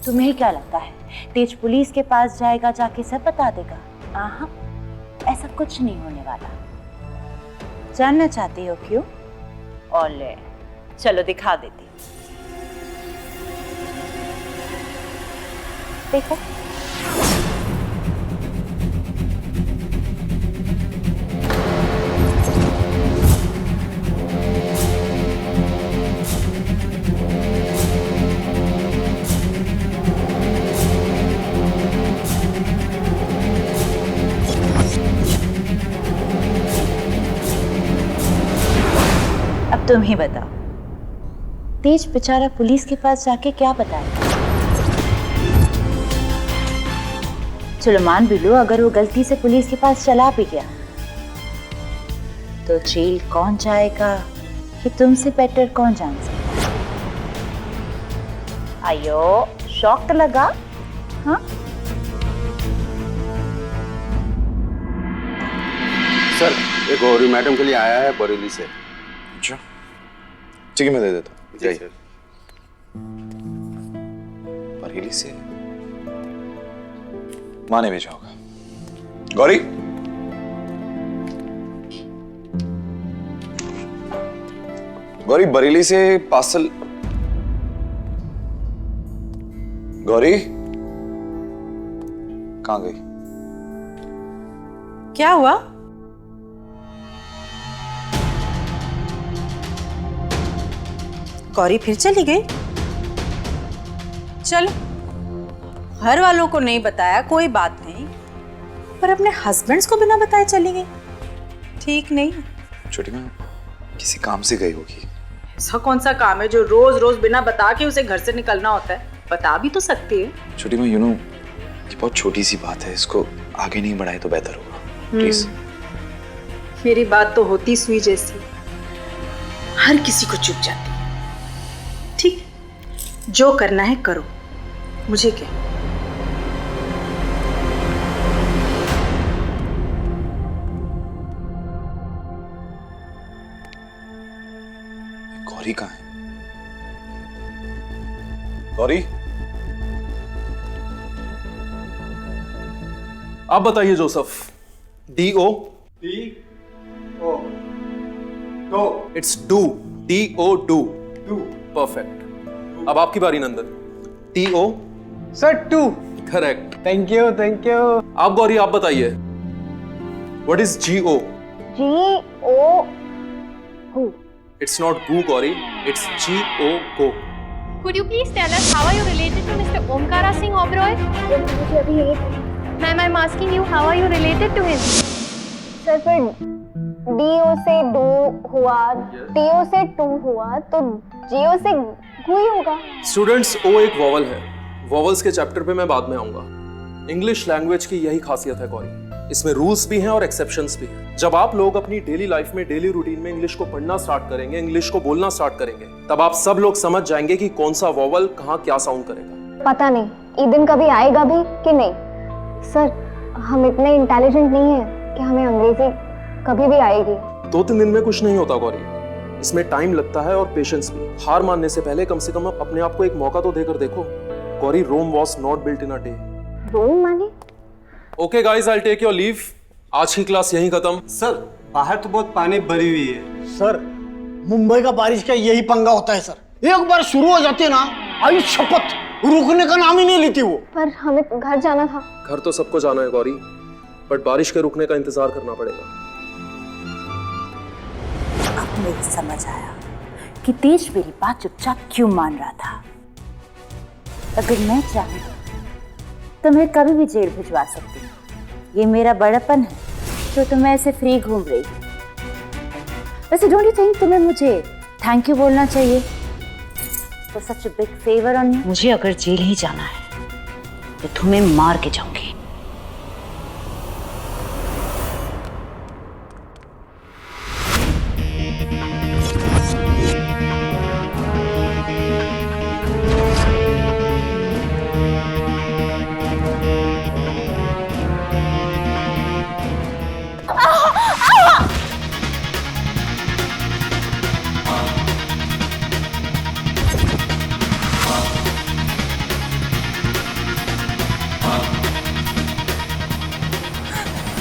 तुम्हें क्या लगता है तेज पुलिस के पास जाएगा, जाके सब बता देगा? आहा, ऐसा कुछ नहीं होने वाला। जानना चाहती हो क्यों? ओले, चलो दिखा देती हूँ। देखो, अब तुम ही बताओ, तेज बेचारा पुलिस के पास जाके क्या बताएगा? चलो मान भी लो अगर वो गलती से पुलिस के पास चला भी गया, तो जेल कौन जाएगा ये तुमसे बेटर कौन जान सकता है? आयो, शॉक तो लगा? हाँ, सर ये गौरी मैडम के लिए आया है बरेली से। अच्छा ठीक है, मैं दे देता हूँ। जी सर। बरेली से माँ ने भेजा होगा। गौरी, गौरी बरेली से पार्सल। गौरी कहाँ गई? क्या हुआ? गौरी फिर चली गई? चलो, घर वालों को नहीं बताया कोई बात नहीं, पर अपने हस्बैंड्स को बिना बताए चली गई, ठीक नहीं। छोटी माँ किसी काम से गई होगी। ऐसा कौन सा काम है जो रोज रोज बिना बता के उसे घर से निकलना होता है? बता भी तो सकती है। छोटी माँ, ये बहुत छोटी सी बात है, इसको आगे नहीं बढ़ाए तो बेहतर होगा, प्लीज। मेरी बात तो होती सुई जैसी, हर किसी को चुप जाती। ठीक, जो करना है करो, मुझे क्या। गौरी कहाँ है? गौरी, आप बताइए जोसेफ। DO? दो। It's do. DO do. To. Perfect. अब आपकी बारी Nandan. TO? Sir to. Correct. Thank you thank you. आप गौरी आप बताइए। What is GO? GO who? It's not goo Gauri, it's GO go. Could you please tell us how are you related to Mr. Omkara Singh Oberoi? मुझे अभी यही Ma'am, I'm asking you, how are you related to him? Sir फिर DO से do हुआ, TO से to हुआ, तो GO से गु ही होगा। स्टूडेंट्स, O एक वॉवल है। वॉवल्स के चैप्टर पे मैं बाद में आऊंगा। इंग्लिश लैंग्वेज की यही खासियत है गौरी, इसमें रूल्स भी हैं और एक्सेप्शंस भी हैं। जब आप लोग अपनी डेली लाइफ में, डेली रूटीन में इंग्लिश को पढ़ना स्टार्ट करेंगे, इंग्लिश को बोलना स्टार्ट करेंगे, तब आप सब लोग समझ जाएंगे कि कौन सा वॉवल कहाँ क्या साउंड करेगा। पता नहीं ये दिन कभी आएगा भी कि नहीं। सर हम इतने इंटेलिजेंट नहीं है कि हमें अंग्रेजी कभी भी आएगी। 2-3 दिन में कुछ नहीं होता गौरी, इसमें टाइम लगता है और पेशेंस भी। हार मानने से पहले कम से कम अपने आप को एक मौका तो देकर देखो। Gauri, Rome was not built in a day. Rome माने? Okay guys, I will take your leave. आज की क्लास यहीं खत्म। सर बाहर तो बहुत पानी भरी हुई है। सर मुंबई का बारिश का यही पंगा होता है सर, एक बार शुरू हो जाती है ना, आयु शपथ रुकने का नाम ही नहीं लेती वो। पर हमें घर जाना था। घर तो सबको जाना है गौरी, बट बारिश के रुकने का इंतजार करना पड़ेगा। अब मुझे समझ आया कि तेज मेरी बात चुपचाप क्यों मान रहा था। अगर मैं चाहूँ तो मैं कभी भी जेल भिजवा सकती हूँ। ये मेरा बड़ापन है जो तुम्हें ऐसे फ्री घूम रही। वैसे डोंट यू थिंक तुम्हें मुझे थैंक यू बोलना चाहिए for such a big favour on me? मुझे अगर जेल ही जाना है तो तुम्हें मार के जाऊंगी।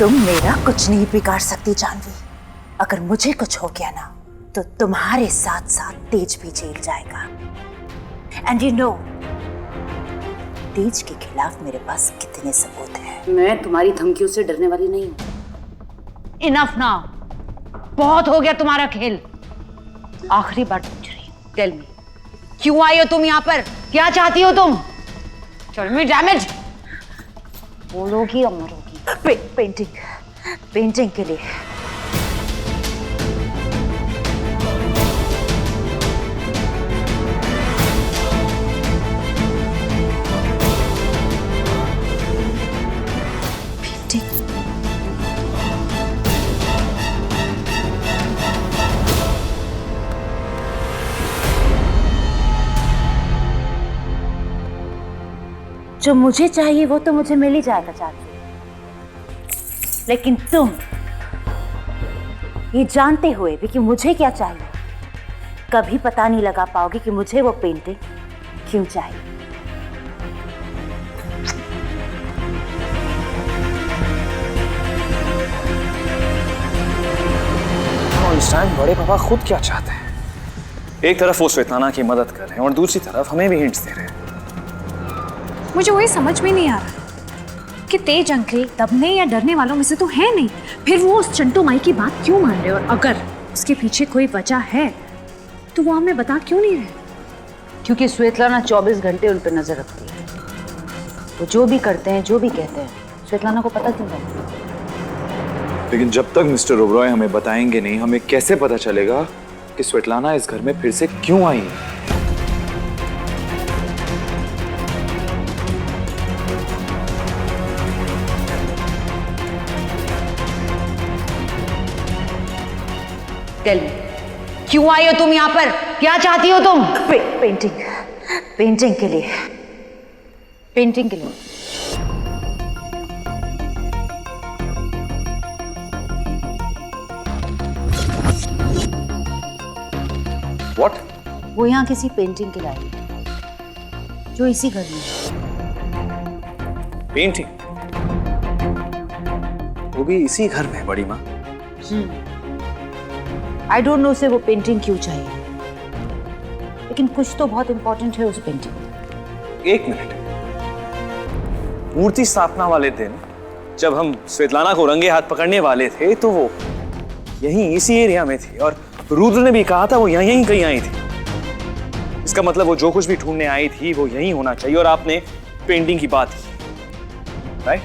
तुम मेरा कुछ नहीं बिगाड़ सकती जानवी। अगर मुझे कुछ हो गया ना तो तुम्हारे साथ साथ तेज भी जेल जाएगा। एंड यू नो तेज के खिलाफ मेरे पास कितने सबूत हैं। मैं तुम्हारी धमकियों से डरने वाली नहीं हूँ। इनफ नाउ, बहुत हो गया तुम्हारा खेल। आखिरी बार पूछ रही हूँ, टेल मी, क्यों आई हो तुम यहाँ पर? क्या चाहती हो तुम? Tell me damage. बोलोगी या मरोगी? पेंटिंग के लिए। जो मुझे चाहिए वो तो मुझे मिल ही जाएगा चाचू, लेकिन तुम ये जानते हुए भी कि मुझे क्या चाहिए कभी पता नहीं लगा पाओगे कि मुझे वो पेंटिंग क्यों चाहिए। बड़े पापा खुद क्या चाहते हैं? एक तरफ वो स्वेतलाना की मदद कर रहे हैं और दूसरी तरफ हमें भी हिंट्स दे रहे हैं। मुझे वही समझ में नहीं आ रहा कि तेज अंकल दबने या डरने वालों में से तो है नहीं, फिर वो उस चंटू माई की बात क्यों मान रहे? और अगर उसके पीछे कोई वजह है तो वो हमें बता क्यों नहीं रहे? क्योंकि स्वेतलाना 24 घंटे उन पर नजर रखती है। वो जो भी करते हैं, जो भी कहते हैं, स्वेतलाना को पता क्यों नहीं? लेकिन जब तक मिस्टर ओबरॉय हमें बताएंगे नहीं, हमें कैसे पता चलेगा कि स्वेतलाना इस घर में फिर से क्यों आई है? टेल मी, क्यों आई हो तुम यहाँ पर? क्या चाहती हो तुम? पेंटिंग के लिए। पेंटिंग के लिए। What? वो यहाँ किसी पेंटिंग के लाई है जो इसी घर में है। पेंटिंग? वो भी इसी घर में? बड़ी माँ, आई डोंट नो उसे वो पेंटिंग क्यों चाहिए, लेकिन कुछ तो बहुत इंपॉर्टेंट है उस पेंटिंग में। एक मिनट, मूर्ति स्थापना वाले दिन जब हम स्वेतलाना को रंगे हाथ पकड़ने वाले थे तो वो यहीं इसी एरिया में थी और रुद्र ने भी कहा था वो यहीं कहीं आई थी। इसका मतलब वो जो कुछ भी ढूंढने आई थी वो यहीं होना चाहिए और आपने पेंटिंग की बात की, राइट?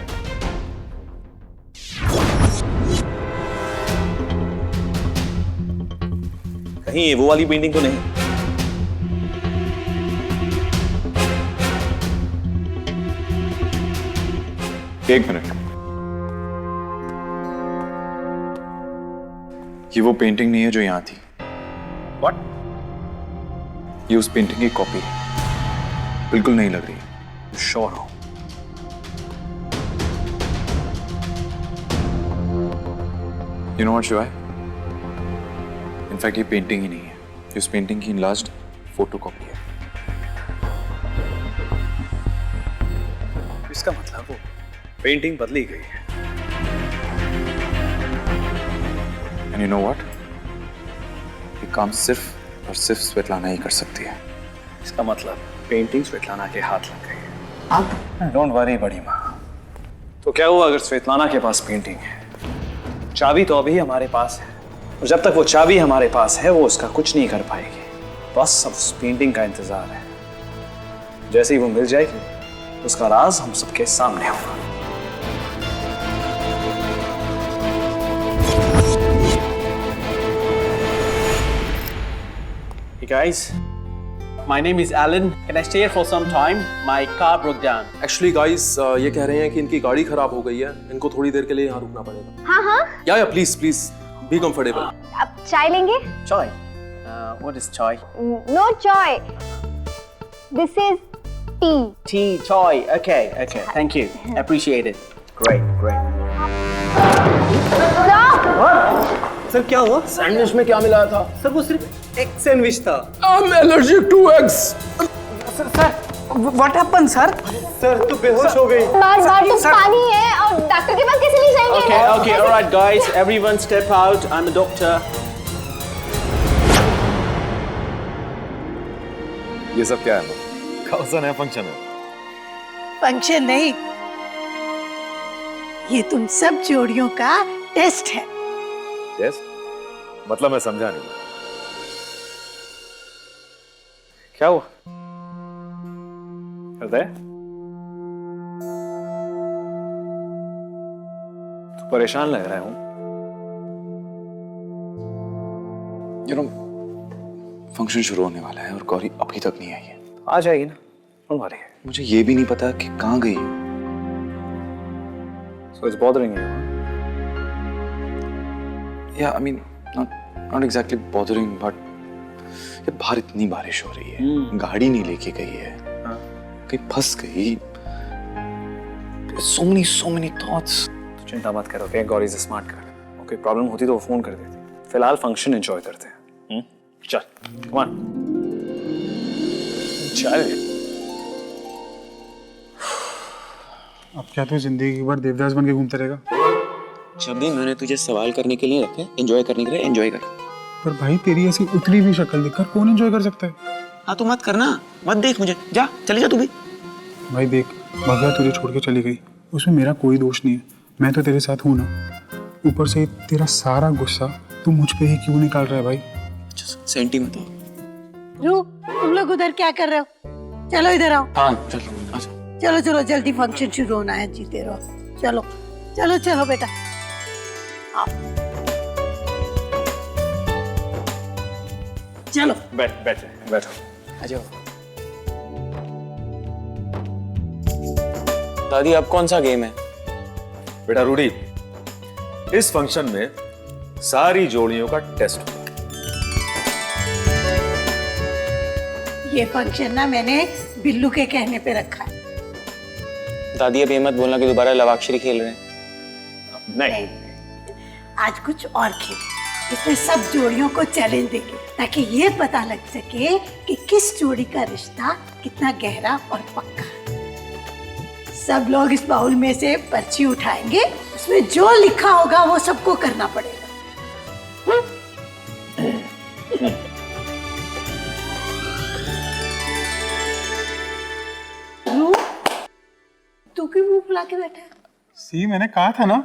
कहीं ये वो वाली पेंटिंग तो नहीं? एक मिनट, ये वो पेंटिंग नहीं है जो यहां थी। What? ये उस पेंटिंग की कॉपी है, बिल्कुल नहीं लग रही। श्योर हो? You know what, शिवाय? इनफैक्ट ये पेंटिंग ही नहीं है, ये उस पेंटिंग की लास्ट फोटो कॉपी है। इसका मतलब वो पेंटिंग बदली गई है। And you know what? ये काम सिर्फ और सिर्फ स्वेतलाना ही कर सकती है। इसका मतलब पेंटिंग स्वेतलाना के हाथ लग गई है। अब डोंट वरी बड़ी माँ। तो क्या हुआ अगर स्वेतलाना के पास पेंटिंग है? चाबी तो अभी हमारे पास है और जब तक वो चाबी हमारे पास है वो उसका कुछ नहीं कर पाएगी। बस अब उस पेंटिंग का इंतजार है। जैसे ही वो मिल जाएगी उसका राज हम सबके सामने होगा। Hey guys, my name is Alan. Can I stay here for some time? My car broke down. Actually guys ये कह रहे हैं कि इनकी गाड़ी खराब हो गई है, इनको थोड़ी देर के लिए यहाँ रुकना पड़ेगा। हाँ हाँ। या प्लीज प्लीज बी कंफर्टेबल। अब चाय लेंगे? Chai. What is chai? No chai. This is tea. Tea, chai. Okay. Thank you. Appreciate it. Great. Sir क्या हुआ? सैंडविच में क्या मिलाया था? सर वो सिर्फ एक सैंडविच था। I'm allergic to eggs. Sir What happened, sir? Sir तू बेहोश हो गई। बार तो पानी है और डॉक्टर के पास कैसे ले जाएंगे? Okay, all right, guys. Everyone step out. I'm a doctor. ये सब क्या है? कौन सा नया फंक्शन है? फंक्शन नहीं, ये तुम सब जोड़ियों का टेस्ट है। टेस्ट? मतलब मैं समझा नहीं। क्या हुआ? हृदय? तू परेशान लग रहा हूं। फंक्शन शुरू होने वाला है और गौरी अभी तक नहीं आई है। आ जाएगी ना, don't worry. मुझे ये भी नहीं पता कि कहाँ गई है। So it's bothering you? Yeah, I mean, not exactly bothering, but ये बाहर इतनी बारिश हो रही है, गाड़ी नहीं लेके गई है, कहीं फंस गई। So many thoughts. तो चिंता मत करो, okay? Gauri is a smart girl. Okay, problem होती तो वो फोन कर देती। फिलहाल फंक्शन एंजॉय करते हैं। चल, come on. चल। अब क्या तू जिंदगी भर देवदास बन के घूमता रहेगा? शब्दी, मैंने तुझे सवाल करने के लिए रखे, एंजॉय करने के लिए एंजॉय कर। पर भाई तेरी ऐसी उतरी हुई शक्ल देखकर कौन एंजॉय कर सकता है? हाँ तो मत करना, मत देख मुझे, जा चले जा तू भी। भाई देख, भव्या तुझे छोड़ के चली गई, उसमें मेरा कोई दोष नहीं है, मैं तो तेरे साथ हूँ ना। ऊपर से तेरा सारा गुस्सा तू मुझ पे ही क्यों निकाल रहा है भाई? सेंटी मत हो। रू, तुम लोग उधर क्या कर रहे हो? चलो इधर आओ। हाँ चलो, आजा। चलो चलो, जल्दी फंक्शन शुरू होना है, जीते रहो। चलो चलो चलो बेटा, आओ। चलो बैठो। आ जाओ। दादी, अब कौन सा गेम है? बेटा रूडी, इस फंक्शन में सारी जोड़ियों का टेस्ट होगा। ये फंक्शन ना मैंने बिल्लू के कहने पे रखा है। दादी, अब ये मत बोलना कि दोबारा लवाक्षरी खेल रहे हैं। नहीं, आज कुछ और खेलें। इसमें सब जोड़ियों को चैलेंज देंगे ताकि ये पता लग सके कि किस जोड़ी का रिश्ता कितना गहरा और पक्का है। सब लोग इस बाउल में से पर्ची उठाएंगे, उसमें जो लिखा होगा वो सबको करना पड़ेगा। तू क्यों मुंह फुला के बैठा है? सी, मैंने कहा था ना।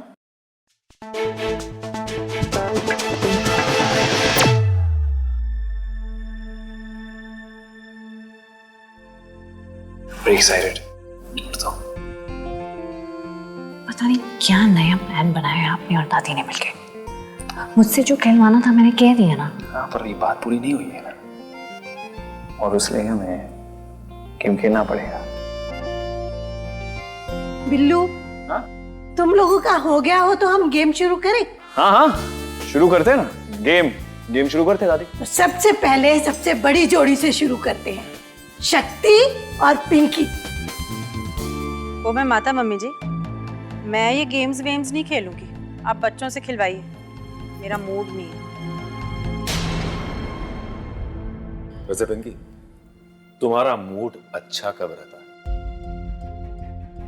Very excited. पता नहीं क्या नया प्लान बनाया है आपने और दादी ने मिलके। मुझसे जो कहलवाना था मैंने कह दिया ना। हाँ, पर ये बात पूरी नहीं हुई है ना, और इसलिए हमें गेम खेलना पड़ेगा। बिल्लू, हाँ? तुम लोगों का हो गया हो तो हम गेम शुरू करें? हाँ, शुरू करते हैं ना। गेम शुरू करते हैं दादी। तो सबसे पहले सबसे बड़ी जोड़ी से शुरू करते हैं, शक्ति और पिंकी। वो मैं माता मम्मी जी, मैं ये गेम्स नहीं खेलूंगी, आप बच्चों से खिलवाइए, मेरा मूड नहीं है। वैसे पिंकी, तुम्हारा मूड अच्छा कब रहता है?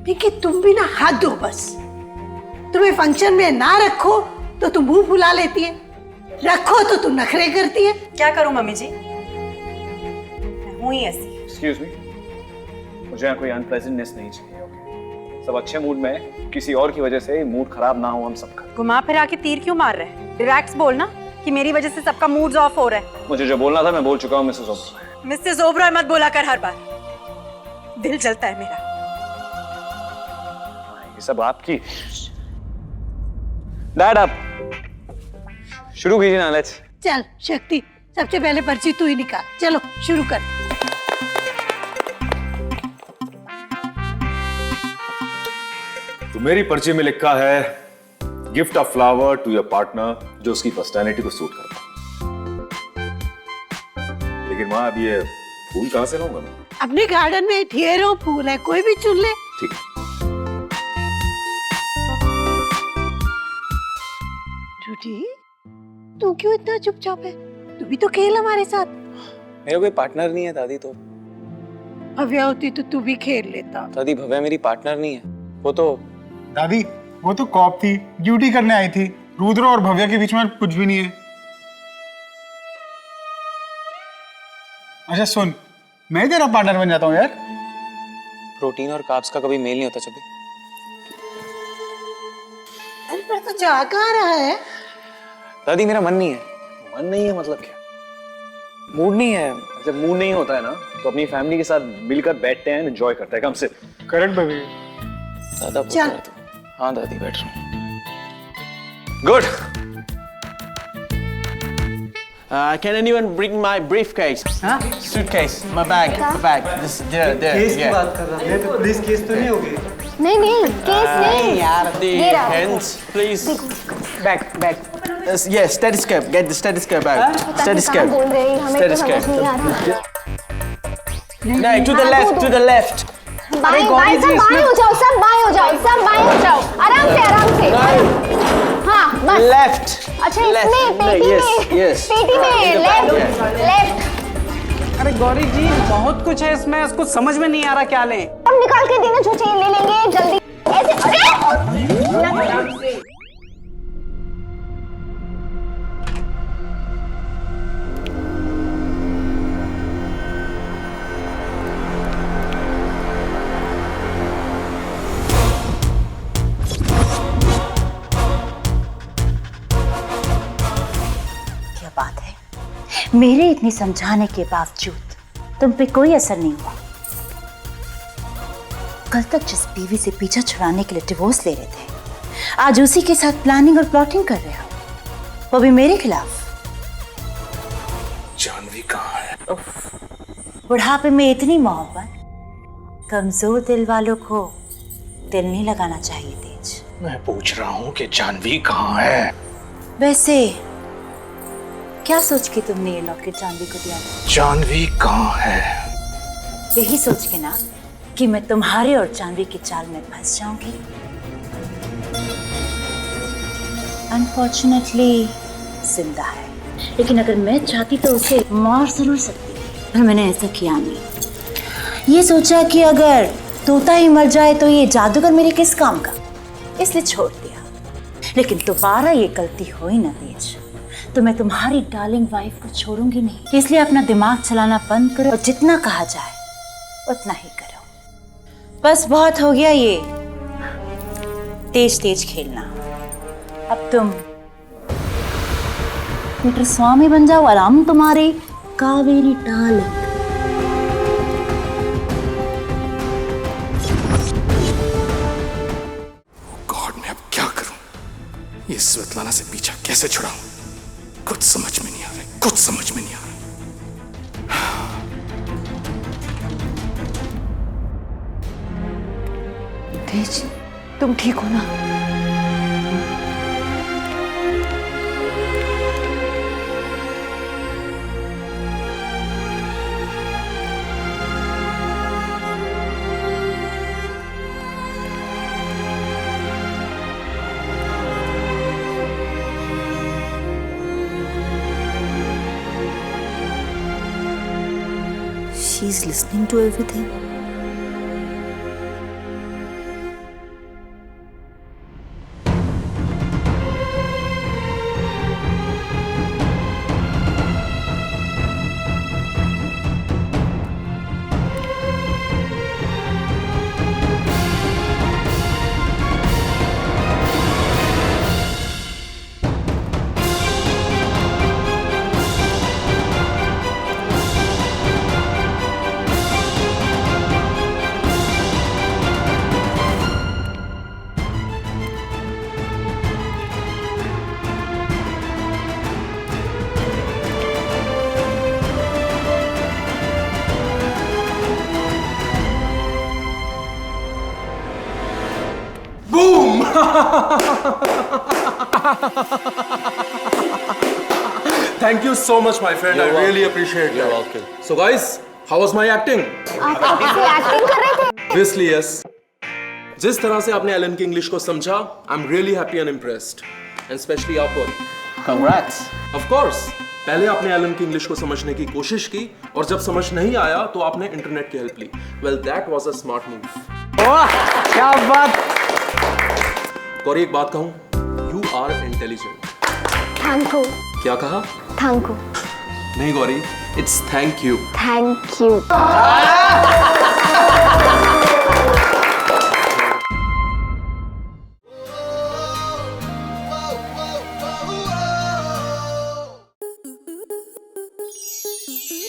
पिंकी, तुम भी ना हाथ दो बस। तुम्हें फंक्शन में ना रखो तो तुम मुंह फुला लेती है, रखो तो तुम नखरे करती है। क्या करूं मम्मी जी, मैं हूं ही ऐसी। Excuse me, मुझे यहाँ कोई अनप्लेजेंटनेस नहीं चाहिए। ओके, सब अच्छे मूड में है, किसी और की वजह से मूड खराब ना हो हम सबका। घुमा फिरा के तीर क्यों मार रहे हैं? रिलैक्स बोलना कि मेरी वजह से सबका मूड ऑफ हो रहा है। मुझे जो बोलना था मैं बोल चुका हूँ मिसेस ओबरॉय। मिस्टर ओबरॉय मत बोला कर हर बार, दिल जलता है मेरा। ये सब आपकी। डैड, आप शुरू कीजिए ना। लेट्स। चल शक्ति, सबसे पहले पर्ची तू ही निकाल। चलो शुरू कर। तो मेरी पर्ची में लिखा है gift a flower to your partner जो उसकी पर्सनैलिटी को सूट करता है। लेकिन मां, अब ये फूल कहां से लाऊंगा मैं? अपने गार्डन में ढेरों फूल है, कोई भी चुन ले। ठीक है। रूडी, तू क्यों इतना चुपचाप है? तू भी तो खेल हमारे साथ। मेरा कोई पार्टनर नहीं है दादी, तो भव्या होती तो तू भी खेल लेता। दादी भव्या मेरी पार्टनर नहीं है, वो तो दादी वो तो कॉप थी, ड्यूटी करने आई थी। रुद्र और भव्या के बीच में कुछ भी नहीं है। अच्छा सुन, मैं तेरा पार्टनर बन जाता हूँ यार। प्रोटीन और कार्ब्स का कभी मेल नहीं होता चबी। अरे पर तो जा कहाँ रहा है? दादी मेरा मन नहीं है। मन नहीं है मतलब क्या? मूड नहीं है। जब मूड नहीं होता है ना तो अपनी फैमिली के साथ मिलकर बैठते हैं, एंजॉय करते हैं। कम से करेक्ट भाभी। दादा चल। हाँ दादी बैठ रहा हूँ। Good. Can anyone bring my briefcase? Huh? Suitcase, my bag, This, there. Case की बात कर रहा हूँ। तो पुलिस केस तो नहीं होगी? नहीं नहीं, केस नहीं। यार, the ये रहा। hands, please. Back. Yes, stethoscope. Get the stethoscope out. Stethoscope. बोल रहे हैं, हमें तो समझ नहीं आ रहा। No, to the left. बाएं सब बाएं हो जाओ, सब बाएं हो जाओ। आराम से। हाँ, बस। Left. अच्छा इसमें पेटी में लेफ्ट। अरे गौरी जी बहुत कुछ है इसमें, कुछ समझ में नहीं आ रहा क्या लें। अब निकाल के देना जो चाहिए ले लेंगे जल्दी। ऐसे अरे बात है, मेरे इतने समझाने के बावजूद तुम पे कोई असर नहीं हुआ। कल तक जिस बीवी से पीछा छुड़ाने के लिए डिवोर्स ले रहे थे, आज उसी के साथ प्लानिंग और प्लॉटिंग कर रहे हो, वो भी मेरे खिलाफ। जानवी कहाँ है? बुढ़ापे में इतनी मोहब्बत, कमजोर दिल वालों को दिल नहीं लगाना चाहिए तेज। मैं पूछ रहा हूँ कि जानवी कहाँ है? वैसे क्या सोच के तुमने ये लॉकेट जानवी को दिया था? जानवी कहाँ है? यही सोच के ना कि मैं तुम्हारे और जानवी की चाल में फंस जाऊंगी। अनफॉर्चुनेटली जिंदा है, लेकिन अगर मैं चाहती तो उसे मार जरूर सकती थी, पर मैंने ऐसा किया नहीं। ये सोचा कि अगर तोता ही मर जाए तो ये जादूगर मेरे किस काम का, इसलिए छोड़ दिया। लेकिन दोबारा ये गलती हुई ना तेज तो मैं तुम्हारी डार्लिंग वाइफ को छोड़ूंगी नहीं। इसलिए अपना दिमाग चलाना बंद करो और जितना कहा जाए उतना ही करो। बस बहुत हो गया ये तेज खेलना। अब तुम पीटर स्वामी बन जाओ, आराम तुम्हारे कावेरी डार्लिंग। गॉड, मैं अब क्या करूं? ये स्वेतलाना से पीछा कैसे छुड़ाऊं? कुछ समझ में नहीं आ रहा। तेज, तुम ठीक हो ना? She's listening to everything. Thank you so much, my friend. I really appreciate it. You're welcome. So, guys, how was my acting? आप एक्टिंग कर रहे थे? Obviously, yes. जिस तरह से आपने एलन की इंग्लिश को समझा, I'm really happy and impressed. And especially आप, Gauri. Congrats. Of course. पहले आपने एलन की इंग्लिश को समझने की कोशिश की और जब समझ नहीं आया तो आपने इंटरनेट की हेल्प ली। Well that was a smart move. ओह क्या बात। गौरी एक बात कहूं, you are intelligent. Thank you. क्या कहा? Thank you. नहीं Gauri, it's thank you. Thank you.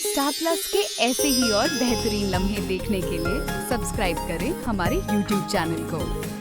Star Plus के ऐसे ही और बेहतरीन लम्हे देखने के लिए सब्सक्राइब करें हमारे YouTube चैनल को।